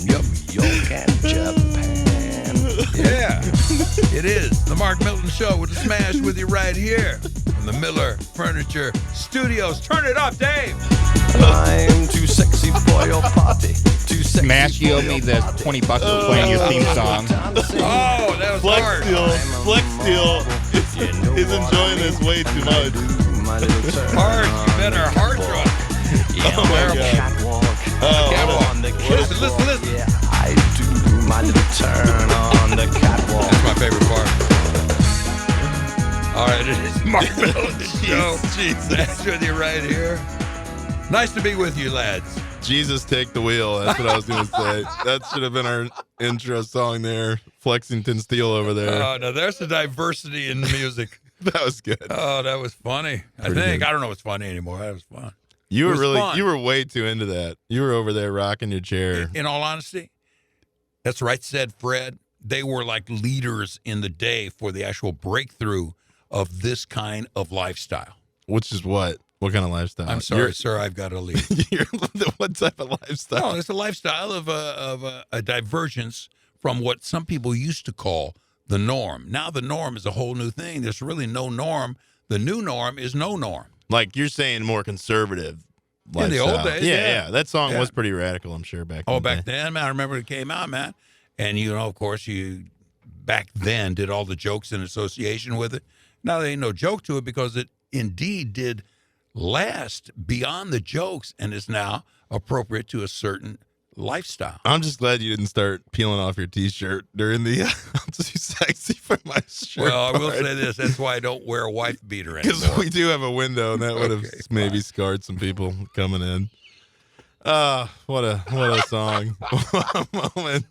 York and Japan. Yeah, it is the Mark Milton Show with the Smash with you right here from the Miller Furniture Studios. Turn it up, Dave. I'm too sexy for your party. Too sexy Smash, you owe me the $20 for playing your theme song. Oh, that was Flex hard. Steel is enjoying this way too much. Hard, you better hard drop. Oh my God. Listen. Yeah, I do my little turn on the catwalk. That's my favorite part. All right, it is Mark Milton Show. Jesus. That's with you right here. Nice to be with you, lads. Jesus, take the wheel. That's what I was going to say. That should have been our intro song there. Flexington Steel over there. Oh, no, there's the diversity in the music. That was good. Oh, that was funny. Pretty I good. don't know what's funny anymore. That was fun. You were fun. you were way too into that. You were over there rocking your chair. In all honesty, that's right, said Fred. They were like leaders in the day for the actual breakthrough of this kind of lifestyle. Which is what? What kind of lifestyle? I'm sorry, sir, I've got to leave. What type of lifestyle? No, it's a lifestyle of a divergence from what some people used to call the norm. Now the norm is a whole new thing. There's really no norm. The new norm is no norm. Like you're saying more conservative lifestyle. In the old days, Yeah. That song Yeah. was pretty radical, I'm sure, back Oh, in the back day. then, man, I remember it came out, man. And, of course, you back then did all the jokes in association with it. Now there ain't no joke to it because it indeed did last beyond the jokes and is now appropriate to a certain lifestyle. I'm just glad you didn't start peeling off your T-shirt during the I'm too sexy for my shirt. Well, I will part. say this. That's why I don't wear a wife beater Because anymore. we do have a window, and that would have Okay, maybe fine. scarred some people coming in. What a song. What a moment.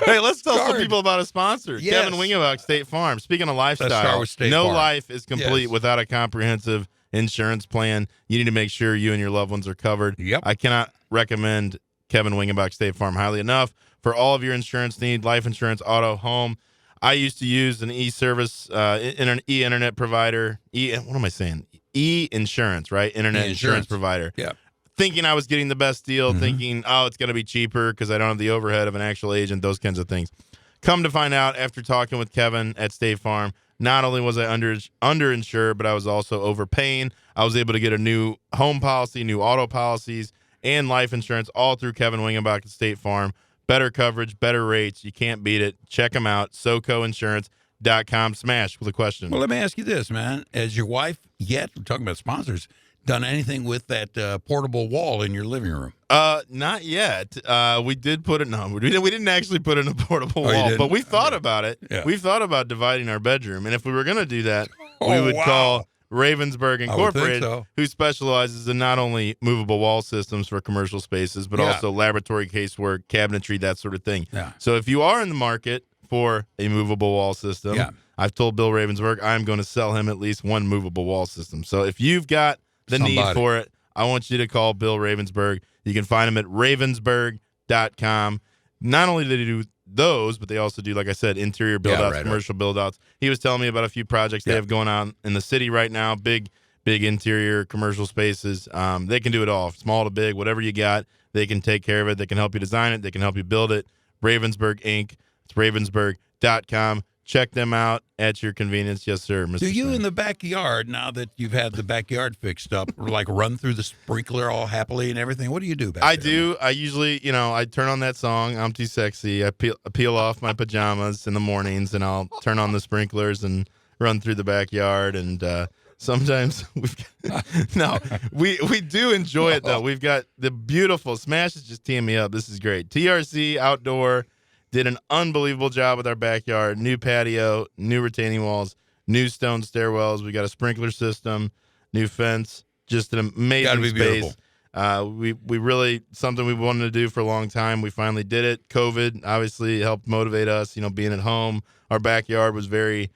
Hey, let's tell some Scarred. people about a sponsor. Yes. Kevin Wingebuck, State Farm. Speaking of lifestyle, start with State no Farm. life is complete Yes. without a comprehensive insurance plan. You need to make sure you and your loved ones are covered. Yep. I cannot recommend Kevin Wingebuck, State Farm highly enough for all of your insurance needs, life insurance, auto, home. I used to use an e-service, e-internet provider. What am I saying? E-insurance, right? Internet insurance E-insurance. provider. Yeah. Thinking I was getting the best deal, thinking, oh, it's going to be cheaper because I don't have the overhead of an actual agent, those kinds of things. Come to find out, after talking with Kevin at State Farm, not only was I underinsured, but I was also overpaying. I was able to get a new home policy, new auto policies, and life insurance all through Kevin Wingenbach at State Farm. Better coverage, better rates. You can't beat it. Check them out. SoCoInsurance.com. Smash with a question. Well, let me ask you this, man. Has your wife yet, we're talking about sponsors, done anything with that portable wall in your living room? Not yet. We did put it. No, we didn't actually put in a portable Oh, you wall, didn't? but we thought about it. Yeah. We've thought about dividing our bedroom, and if we were going to do that, we Oh, would wow. call Ravensburg I would think Incorporated, so. who specializes in not only movable wall systems for commercial spaces, but Yeah. also laboratory casework, cabinetry, that sort of thing. Yeah. So if you are in the market for a movable wall system, Yeah. I've told Bill Ravensburg I'm going to sell him at least one movable wall system. So if you've got the need Somebody. for it, I want you to call Bill Ravensburg. You can find him at ravensburg.com. Not only do they do those, but they also do, like I said, interior build-outs, right, commercial build-outs. He was telling me about a few projects they Yeah. have going on in the city right now, big interior commercial spaces. They can do it all, small to big, whatever you got. They can take care of it. They can help you design it. They can help you build it. Ravensburg Inc. It's ravensburg.com. Check them out at your convenience. Yes, sir, Mr. Do you Smith. in the backyard, now that you've had the backyard fixed up, like run through the sprinkler all happily and everything? What do you do back I there? do. I usually, I turn on that song, I'm Too Sexy. I peel off my pajamas in the mornings, and I'll turn on the sprinklers and run through the backyard. And sometimes we do enjoy it, though. We've got the beautiful Smash is just teeing me up. This is great. TRC Outdoor did an unbelievable job with our backyard. New patio, new retaining walls, new stone stairwells. We got a sprinkler system, new fence. Just an Gotta amazing be space. beautiful. We really, something we wanted to do for a long time. We finally did it. COVID obviously helped motivate us, being at home. Our backyard was very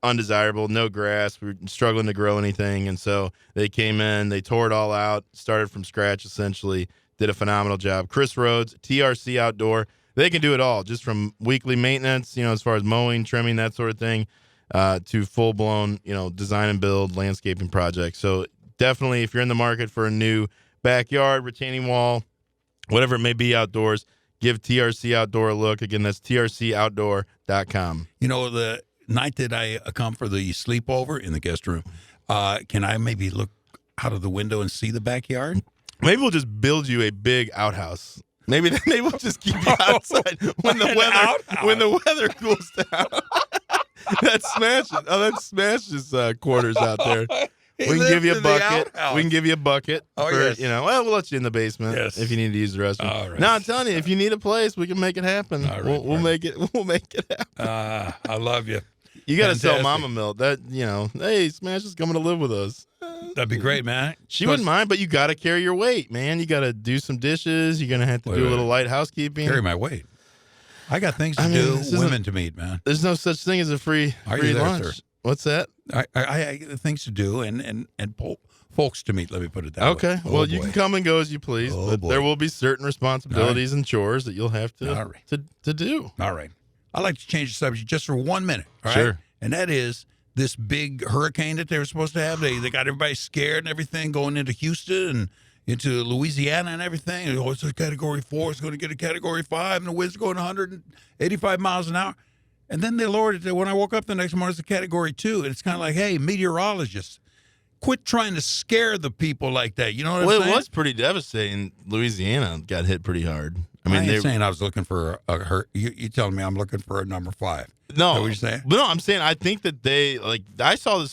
undesirable, no grass. We were struggling to grow anything. And so they came in, they tore it all out, started from scratch essentially, did a phenomenal job. Chris Rhodes, TRC Outdoor, they can do it all, just from weekly maintenance, as far as mowing, trimming, that sort of thing, to full-blown, design and build landscaping projects. So definitely, if you're in the market for a new backyard, retaining wall, whatever it may be outdoors, give TRC Outdoor a look. Again, that's trcoutdoor.com. You know, the night that I come for the sleepover in the guest room, can I maybe look out of the window and see the backyard? Maybe we'll just build you a big outhouse. Maybe we'll just keep you outside when the weather cools down. That's Smash's. Oh, that's Smash's quarters out there. We can give you a bucket. We can give you a bucket. Oh, for, yes. We'll let you in the basement if you need to use the restroom. All right. No, I'm telling you, if you need a place, we can make it happen. All right, We'll make it. We'll make it happen. I love you. You got to tell Fantastic. Mama Milt that hey, Smash is coming to live with us. That'd be great, man. She wouldn't mind, but you got to carry your weight, man. You got to do some dishes. You're gonna have to do a little light housekeeping. Carry my weight. I got things to do, women to meet, man. There's no such thing as a free Are you there, lunch. sir? What's that? I got things to do and folks to meet. Let me put it that way. Okay. Oh, Well, you boy. can come and go as you please, Oh, but boy. there will be certain responsibilities and chores that you'll have to All right. to do. All right. I'd like to change the subject just for 1 minute. All right? Sure. And that is this big hurricane that they were supposed to have. They got everybody scared and everything going into Houston and into Louisiana and everything. And, it's a Category 4. It's going to get a Category 5, and the wind's going 185 miles an hour. And then they lowered it to, when I woke up the next morning, it's a Category 2. And it's kind of like, hey, meteorologists, quit trying to scare the people like that. You know what I'm Well, saying? it was pretty devastating. Louisiana got hit pretty hard. I ain't saying I was looking for you telling me I'm looking for a number 5. No, Is that what you're saying? But no, I'm saying I think that they I saw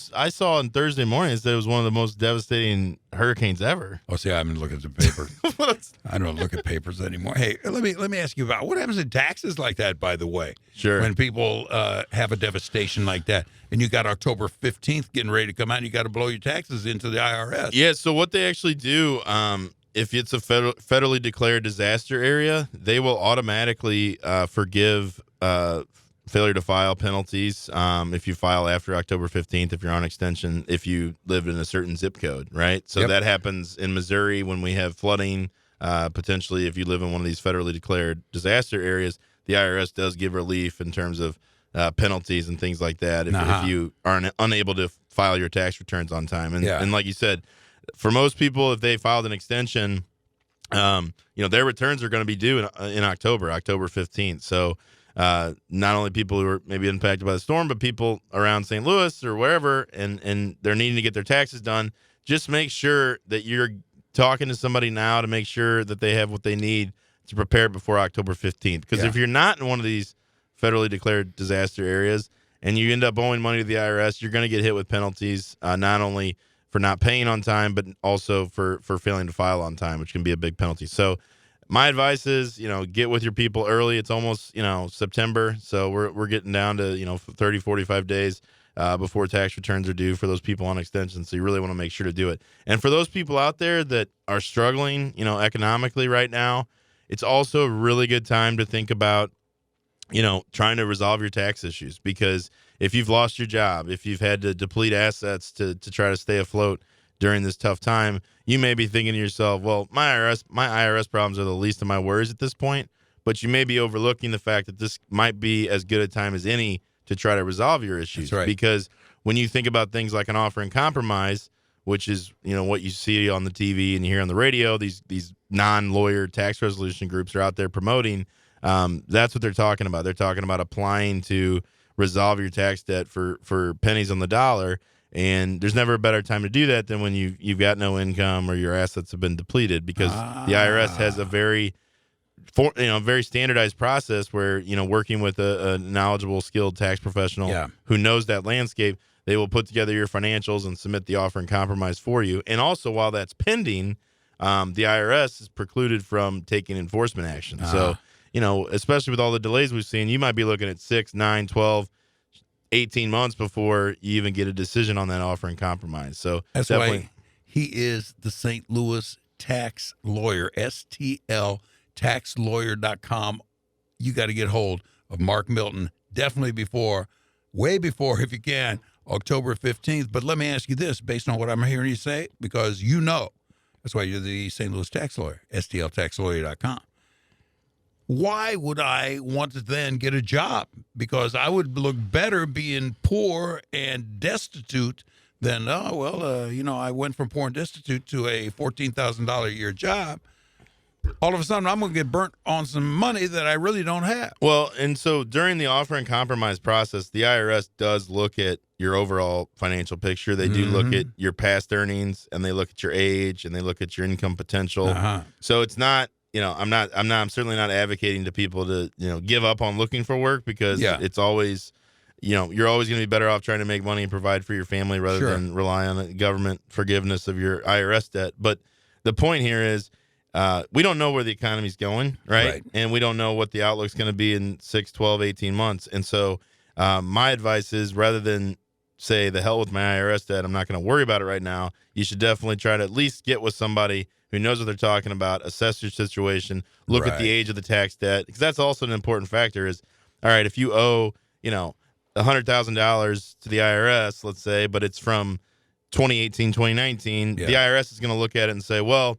on Thursday morning that it was one of the most devastating hurricanes ever. Oh, see, I haven't looked at the papers. I don't look at papers anymore. Hey, let me ask you about what happens in taxes like that, by the way. Sure. When people have a devastation like that, and you got October 15th getting ready to come out, and you got to blow your taxes into the IRS. Yeah, so what they actually do, if it's a federally declared disaster area, they will automatically forgive failure to file penalties if you file after October 15th, if you're on extension, if you live in a certain zip code, right? So that happens in Missouri when we have flooding. Potentially, if you live in one of these federally declared disaster areas, the IRS does give relief in terms of penalties and things like that if you are unable to file your tax returns on time. And like you said, for most people, if they filed an extension, their returns are going to be due in October 15th. So not only people who are maybe impacted by the storm, but people around St. Louis or wherever, and they're needing to get their taxes done, just make sure that you're talking to somebody now to make sure that they have what they need to prepare before October 15th. Because if you're not in one of these federally declared disaster areas and you end up owing money to the IRS, you're going to get hit with penalties, not only for not paying on time, but also for failing to file on time, which can be a big penalty. So my advice is, get with your people early. It's almost, September. So we're getting down to, 30, 45 days before tax returns are due for those people on extension. So you really want to make sure to do it. And for those people out there that are struggling, economically right now, it's also a really good time to think about, trying to resolve your tax issues, because if you've lost your job, if you've had to deplete assets to try to stay afloat during this tough time, you may be thinking to yourself, well, my IRS problems are the least of my worries at this point, but you may be overlooking the fact that this might be as good a time as any to try to resolve your issues. That's right. Because when you think about things like an offer in compromise, which is, what you see on the TV and you hear on the radio, these non-lawyer tax resolution groups are out there promoting, that's what they're talking about. They're talking about applying to resolve your tax debt for pennies on the dollar. And there's never a better time to do that than when you've got no income or your assets have been depleted, because the IRS has a very standardized process where, working with a knowledgeable, skilled tax professional who knows that landscape, they will put together your financials and submit the offer in compromise for you. And also, while that's pending, the IRS is precluded from taking enforcement action. So, especially with all the delays we've seen, you might be looking at 6, 9, 12, 18 months before you even get a decision on that offer in compromise. So that's why he is the St. Louis tax lawyer, STL taxlawyer.com. You got to get hold of Mark Milton definitely way before, if you can, October 15th. But let me ask you this, based on what I'm hearing you say, because that's why you're the St. Louis tax lawyer, STLtaxlawyer.com. Why would I want to then get a job? Because I would look better being poor and destitute than, I went from poor and destitute to a $14,000 a year job. all of a sudden I'm going to get burnt on some money that I really don't have. Well, and so during the offer and compromise process, the IRS does look at your overall financial picture. They do look at your past earnings, and they look at your age, and they look at your income potential. So it's not, I'm certainly not advocating to people to, give up on looking for work, because it's always, you're always going to be better off trying to make money and provide for your family rather than rely on the government forgiveness of your IRS debt. But the point here is, we don't know where the economy's going, right? And we don't know what the outlook's going to be in 6, 12, 18 months. And so my advice is, rather than say, the hell with my IRS debt, I'm not going to worry about it right now, you should definitely try to at least get with somebody who knows what they're talking about, assess your situation, look at the age of the tax debt, because that's also an important factor is, all right, if you owe, $100,000 to the IRS, let's say, but it's from 2018, 2019, the IRS is going to look at it and say, well,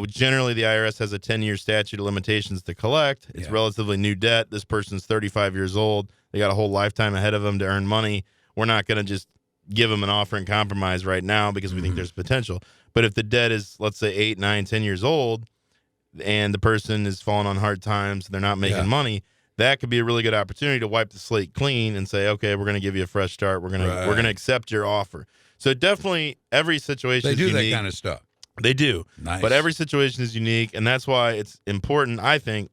generally the IRS has a 10-year statute of limitations to collect. It's relatively new debt. This person's 35 years old. They got a whole lifetime ahead of them to earn money. We're not going to just give them an offer and compromise right now because we think there's potential. But if the debt is, let's say, 8, 9, 10 years old, and the person is falling on hard times, they're not making money, that could be a really good opportunity to wipe the slate clean and say, okay, we're going to give you a fresh start. We're going to accept your offer. So definitely every situation is unique. They do that kind of stuff. They do. Nice. But every situation is unique, and that's why it's important, I think,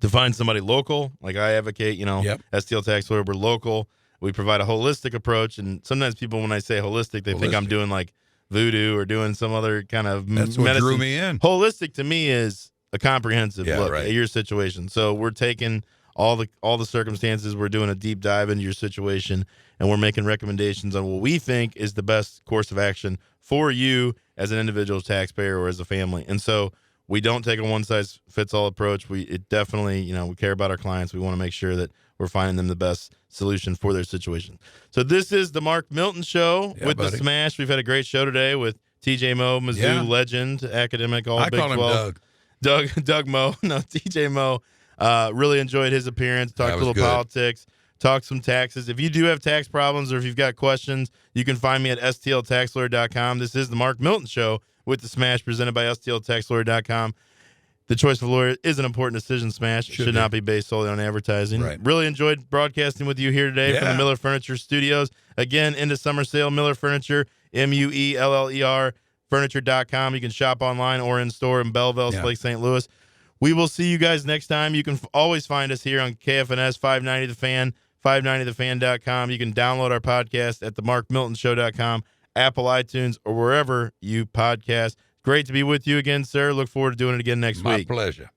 to find somebody local. Like I advocate, STL Tax Lawyer, we're local. We provide a holistic approach, and sometimes people, when I say holistic, they think I'm doing like voodoo or doing some other kind of That's medicine. what drew me in. Holistic to me is a comprehensive look at your situation. So we're taking all the circumstances, we're doing a deep dive into your situation, and we're making recommendations on what we think is the best course of action for you as an individual taxpayer or as a family. And so we don't take a one-size-fits-all approach. We definitely, we care about our clients. We want to make sure that we're finding them the best solution for their situation. So this is the Mark Milton Show with the Smash. We've had a great show today with TJ Moe, Mizzou legend, academic, all I Big call 12. him Doug Moe. No, TJ Moe. Really enjoyed his appearance. Talked a little politics. Talked some taxes. If you do have tax problems or if you've got questions, you can find me at stltaxlawyer.com. This is the Mark Milton Show with the Smash, presented by stltaxlawyer.com. The choice of lawyer is an important decision, Smash. It should not be based solely on advertising. Really enjoyed broadcasting with you here today from the Miller Furniture Studios. Again, into summer sale, Miller Furniture, Mueller, furniture.com. You can shop online or in store in Belleville, Lake St. Louis. We will see you guys next time. You can always find us here on KFNS 590 The Fan, 590thefan.com. You can download our podcast at themarkmiltonshow.com, Apple iTunes, or wherever you podcast. Great to be with you again, sir. Look forward to doing it again next week. My pleasure.